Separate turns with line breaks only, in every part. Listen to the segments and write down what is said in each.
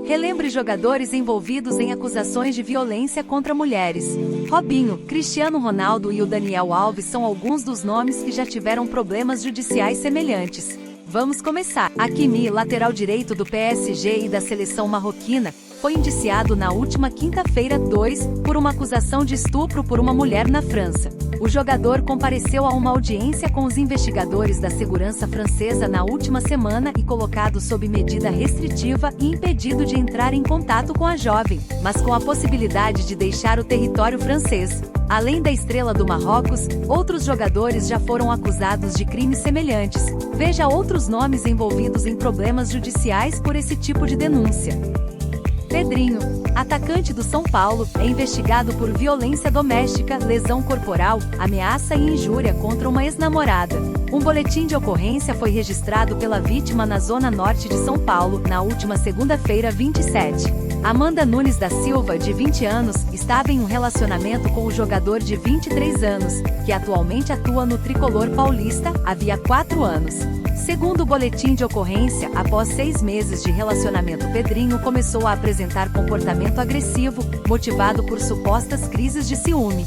Relembre jogadores envolvidos em acusações de violência contra mulheres. Robinho, Cristiano Ronaldo e o Daniel Alves são alguns dos nomes que já tiveram problemas judiciais semelhantes. Vamos começar. Hakimi, lateral direito do PSG e da seleção marroquina, foi indiciado na última quinta-feira, por uma acusação de estupro por uma mulher na França. O jogador compareceu a uma audiência com os investigadores da segurança francesa na última semana e colocado sob medida restritiva e impedido de entrar em contato com a jovem, mas com a possibilidade de deixar o território francês. Além da estrela do Marrocos, outros jogadores já foram acusados de crimes semelhantes. Veja outros nomes envolvidos em problemas judiciais por esse tipo de denúncia. Pedrinho, atacante do São Paulo, é investigado por violência doméstica, lesão corporal, ameaça e injúria contra uma ex-namorada. Um boletim de ocorrência foi registrado pela vítima na zona norte de São Paulo, na última segunda-feira, 27. Amanda Nunes da Silva, de 20 anos, estava em um relacionamento com o jogador de 23 anos, que atualmente atua no tricolor paulista, havia 4 anos. Segundo o boletim de ocorrência, após 6 meses de relacionamento, Pedrinho começou a apresentar comportamento agressivo, motivado por supostas crises de ciúme.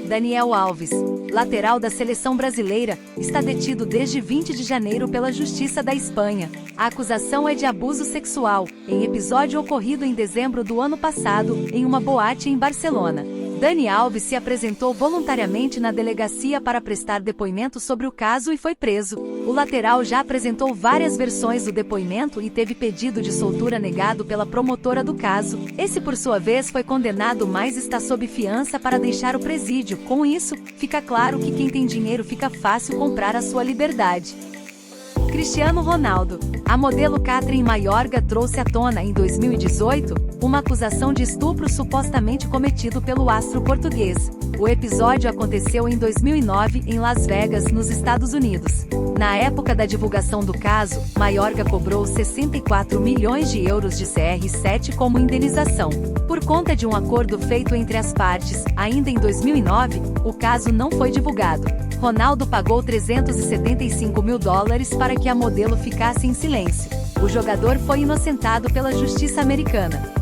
Daniel Alves, lateral da seleção brasileira, está detido desde 20 de janeiro pela Justiça da Espanha. A acusação é de abuso sexual, em episódio ocorrido em dezembro do ano passado, em uma boate em Barcelona. Dani Alves se apresentou voluntariamente na delegacia para prestar depoimento sobre o caso e foi preso. O lateral já apresentou várias versões do depoimento e teve pedido de soltura negado pela promotora do caso. Esse, por sua vez, foi condenado, mas está sob fiança para deixar o presídio. Com isso, fica claro que quem tem dinheiro fica fácil comprar a sua liberdade. Cristiano Ronaldo. A modelo Catherine Mayorga trouxe à tona em 2018 uma acusação de estupro supostamente cometido pelo astro português. O episódio aconteceu em 2009 em Las Vegas, nos Estados Unidos. Na época da divulgação do caso, Mayorga cobrou 64 milhões de euros de CR7 como indenização. Por conta de um acordo feito entre as partes, ainda em 2009, o caso não foi divulgado. Ronaldo pagou $375 mil para que a modelo ficasse em silêncio. O jogador foi inocentado pela justiça americana.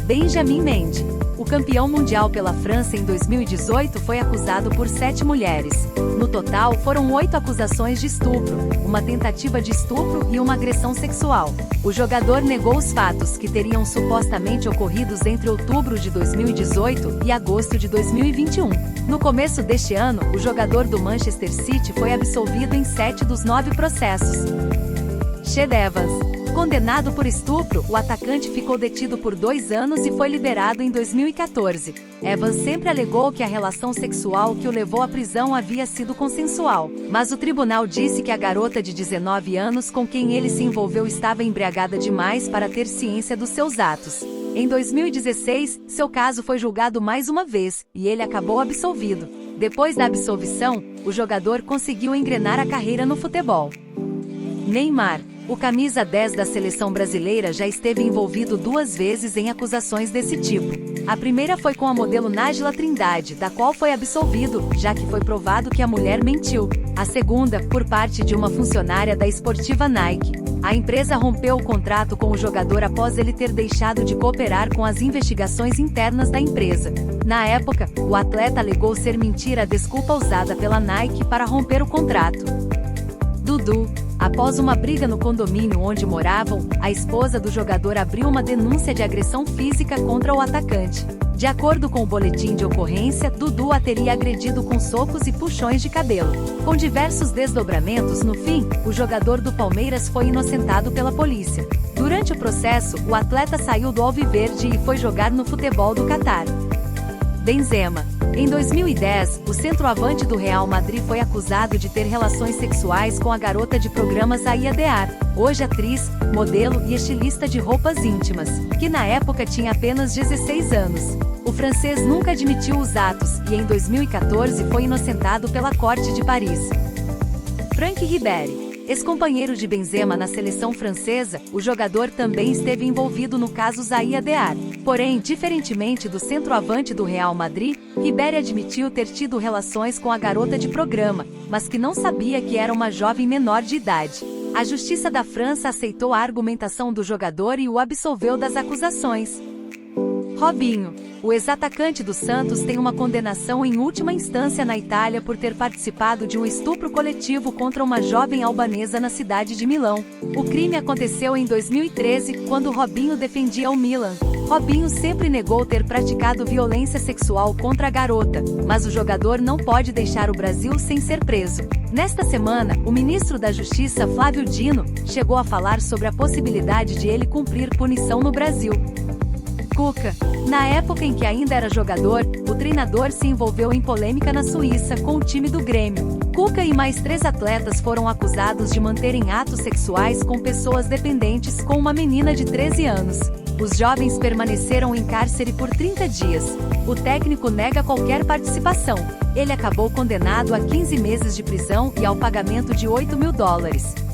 Benjamin Mendy. O campeão mundial pela França em 2018 foi acusado por 7 mulheres. No total, foram 8 acusações de estupro, uma tentativa de estupro e uma agressão sexual. O jogador negou os fatos, que teriam supostamente ocorridos entre outubro de 2018 e agosto de 2021. No começo deste ano, o jogador do Manchester City foi absolvido em 7 dos 9 processos. Ched Evans. Condenado por estupro, o atacante ficou detido por 2 anos e foi liberado em 2014. Evans sempre alegou que a relação sexual que o levou à prisão havia sido consensual, mas o tribunal disse que a garota de 19 anos com quem ele se envolveu estava embriagada demais para ter ciência dos seus atos. Em 2016, seu caso foi julgado mais uma vez, e ele acabou absolvido. Depois da absolvição, o jogador conseguiu engrenar a carreira no futebol. Neymar. O camisa 10 da seleção brasileira já esteve envolvido 2 vezes em acusações desse tipo. A primeira foi com a modelo Nájila Trindade, da qual foi absolvido, já que foi provado que a mulher mentiu. A segunda, por parte de uma funcionária da esportiva Nike. A empresa rompeu o contrato com o jogador após ele ter deixado de cooperar com as investigações internas da empresa. Na época, o atleta alegou ser mentira a desculpa usada pela Nike para romper o contrato. Dudu. Após uma briga no condomínio onde moravam, a esposa do jogador abriu uma denúncia de agressão física contra o atacante. De acordo com o boletim de ocorrência, Dudu a teria agredido com socos e puxões de cabelo. Com diversos desdobramentos, no fim, o jogador do Palmeiras foi inocentado pela polícia. Durante o processo, o atleta saiu do Alviverde e foi jogar no futebol do Catar. Benzema. Em 2010, o centroavante do Real Madrid foi acusado de ter relações sexuais com a garota de programa Zahia Dear, hoje atriz, modelo e estilista de roupas íntimas, que na época tinha apenas 16 anos. O francês nunca admitiu os atos e em 2014 foi inocentado pela Corte de Paris. Franck Ribéry. Ex-companheiro de Benzema na seleção francesa, o jogador também esteve envolvido no caso Zahia Dear. Porém, diferentemente do centroavante do Real Madrid, Ribéry admitiu ter tido relações com a garota de programa, mas que não sabia que era uma jovem menor de idade. A Justiça da França aceitou a argumentação do jogador e o absolveu das acusações. Robinho. O ex-atacante do Santos tem uma condenação em última instância na Itália por ter participado de um estupro coletivo contra uma jovem albanesa na cidade de Milão. O crime aconteceu em 2013, quando Robinho defendia o Milan. Robinho sempre negou ter praticado violência sexual contra a garota, mas o jogador não pode deixar o Brasil sem ser preso. Nesta semana, o ministro da Justiça, Flávio Dino, chegou a falar sobre a possibilidade de ele cumprir punição no Brasil. Cuca. Na época em que ainda era jogador, o treinador se envolveu em polêmica na Suíça com o time do Grêmio. Cuca e mais 3 atletas foram acusados de manterem atos sexuais com pessoas dependentes com uma menina de 13 anos. Os jovens permaneceram em cárcere por 30 dias. O técnico nega qualquer participação. Ele acabou condenado a 15 meses de prisão e ao pagamento de US$ 8.000.